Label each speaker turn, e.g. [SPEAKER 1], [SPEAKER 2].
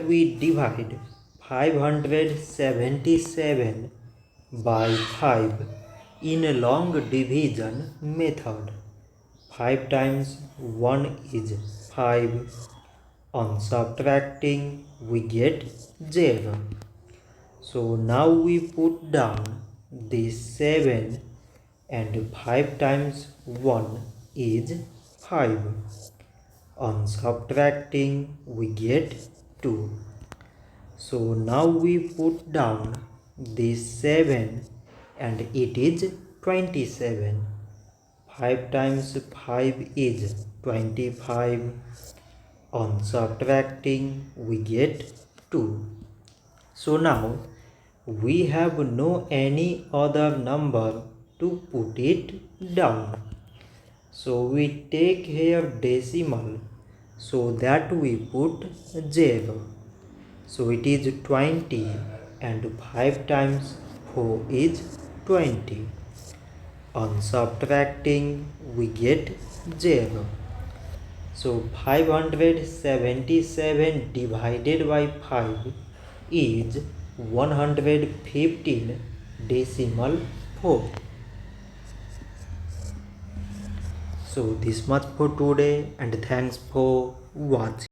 [SPEAKER 1] we divide 577 by 5 in a long division method. 5 times 1 is 5. On subtracting we get 0. So now we put down this 7 and 5 times 1 is 5. On subtracting we get 2. So now we put down this 7 and it is 27. 5 times 5 is 25. On subtracting we get 2. So now we have no any other number to put it down. So we take here decimal so that we put 0. So it is 20 and 5 times 4 is 20. On subtracting we get 0. So 577 divided by 5 is 115 decimal 4. So this much for today and thanks for watching.